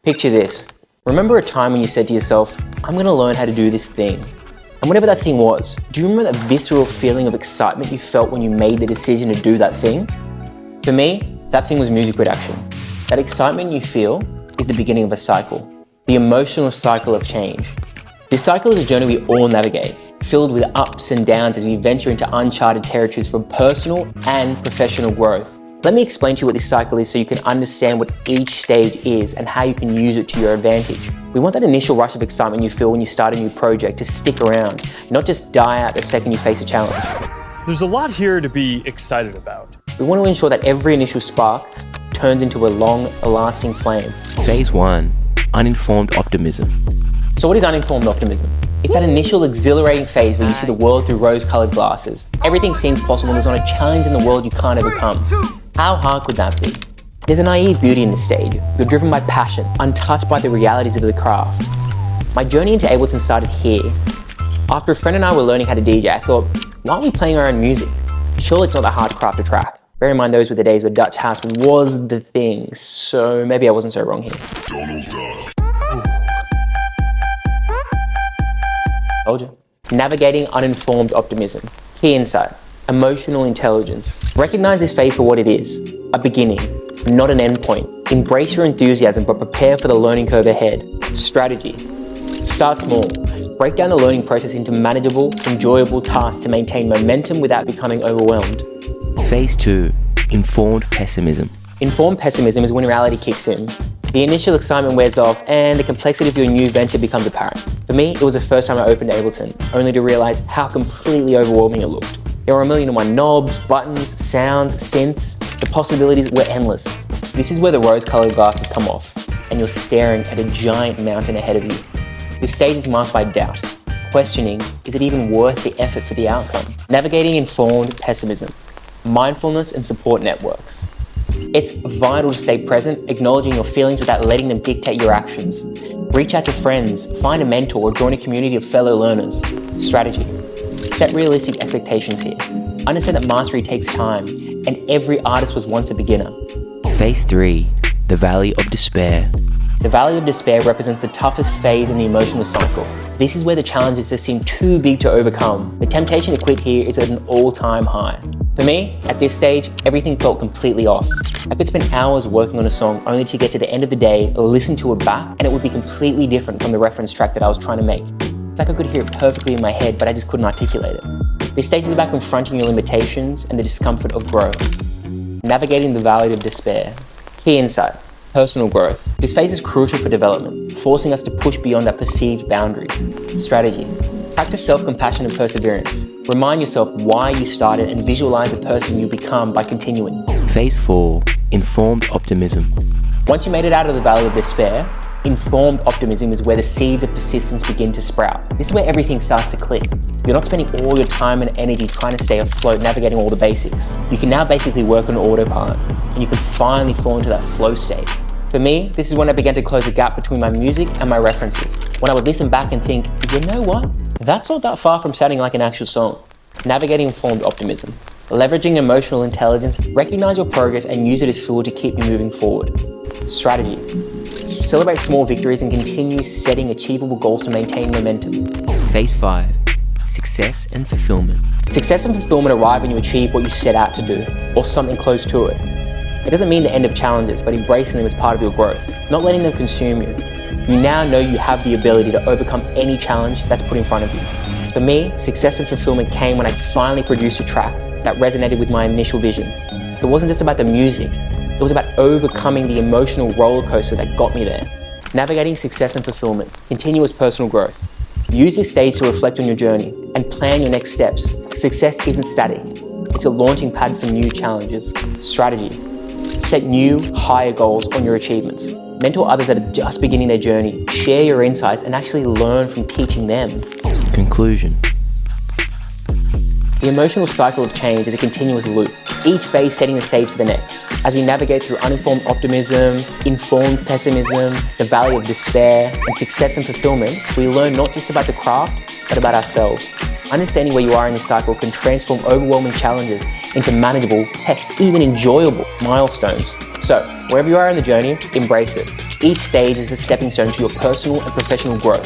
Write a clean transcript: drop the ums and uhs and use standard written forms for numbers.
Picture this. Remember a time when you said to yourself, I'm going to learn how to do this thing. And whatever that thing was, do you remember that visceral feeling of excitement you felt when you made the decision to do that thing? For me, that thing was music production. That excitement you feel is the beginning of a cycle, the emotional cycle of change. This cycle is a journey we all navigate, filled with ups and downs as we venture into uncharted territories for personal and professional growth. Let me explain to you what this cycle is so you can understand what each stage is and how you can use it to your advantage. We want that initial rush of excitement you feel when you start a new project to stick around, not just die out the second you face a challenge. There's a lot here to be excited about. We want to ensure that every initial spark turns into a long-lasting flame. Phase 1. Uninformed Optimism. So what is uninformed optimism? It's that initial exhilarating phase where you see the world through rose-colored glasses. Everything seems possible and there's not a challenge in the world you can't overcome. How hard could that be? There's a naive beauty in this stage. You're driven by passion, untouched by the realities of the craft. My journey into Ableton started here. After a friend and I were learning how to DJ, I thought, why aren't we playing our own music? Surely it's not that hard to craft a track. Bear in mind those were the days where Dutch House was the thing, so maybe I wasn't so wrong here. Told you. Navigating uninformed optimism. Key insight. Emotional intelligence. Recognize this phase for what it is. A beginning, not an endpoint. Embrace your enthusiasm, but prepare for the learning curve ahead. Strategy. Start small. Break down the learning process into manageable, enjoyable tasks to maintain momentum without becoming overwhelmed. Phase 2. Informed Pessimism. Informed pessimism is when reality kicks in. The initial excitement wears off and the complexity of your new venture becomes apparent. For me, it was the first time I opened Ableton, only to realize how completely overwhelming it looked. There were 1,000,001 knobs, buttons, sounds, synths. The possibilities were endless. This is where the rose-colored glasses come off, and you're staring at a giant mountain ahead of you. This stage is marked by doubt, questioning, is it even worth the effort for the outcome? Navigating informed pessimism, mindfulness and support networks. It's vital to stay present, acknowledging your feelings without letting them dictate your actions. Reach out to friends, find a mentor, or join a community of fellow learners. Strategy. Set realistic expectations here. Understand that mastery takes time, and every artist was once a beginner. Phase 3. The Valley of Despair. The Valley of Despair represents the toughest phase in the emotional cycle. This is where the challenges just seem too big to overcome. The temptation to quit here is at an all-time high. For me, at this stage, everything felt completely off. I could spend hours working on a song only to get to the end of the day, listen to it back, and it would be completely different from the reference track that I was trying to make. It's like I could hear it perfectly in my head, but I just couldn't articulate it. This stage is about confronting your limitations and the discomfort of growth. Navigating the Valley of Despair. Key insight. Personal growth. This phase is crucial for development, forcing us to push beyond our perceived boundaries. Strategy. Practice self-compassion and perseverance. Remind yourself why you started and visualize the person you become by continuing. Phase 4. Informed Optimism. Once you made it out of the Valley of Despair, informed optimism is where the seeds of persistence begin to sprout. This is where everything starts to click. You're not spending all your time and energy trying to stay afloat, navigating all the basics. You can now basically work on autopilot, and you can finally fall into that flow state. For me, this is when I began to close the gap between my music and my references. When I would listen back and think, you know what? That's not that far from sounding like an actual song. Navigating informed optimism. Leveraging emotional intelligence, recognize your progress and use it as fuel to keep you moving forward. Strategy. Celebrate small victories and continue setting achievable goals to maintain momentum. Phase 5. Success and Fulfillment. Success and fulfillment arrive when you achieve what you set out to do, or something close to it. It doesn't mean the end of challenges, but embracing them as part of your growth, not letting them consume you. You now know you have the ability to overcome any challenge that's put in front of you. For me, success and fulfillment came when I finally produced a track that resonated with my initial vision. It wasn't just about the music, it was about overcoming the emotional roller coaster that got me there. Navigating success and fulfillment, continuous personal growth. Use this stage to reflect on your journey and plan your next steps. Success isn't static, it's a launching pad for new challenges. Strategy. Set new, higher goals on your achievements. Mentor others that are just beginning their journey. Share your insights and actually learn from teaching them. Conclusion. The emotional cycle of change is a continuous loop, each phase setting the stage for the next. As we navigate through uninformed optimism, informed pessimism, the valley of despair, and success and fulfillment, we learn not just about the craft, but about ourselves. Understanding where you are in the cycle can transform overwhelming challenges into manageable, heck, even enjoyable milestones. So, wherever you are in the journey, embrace it. Each stage is a stepping stone to your personal and professional growth.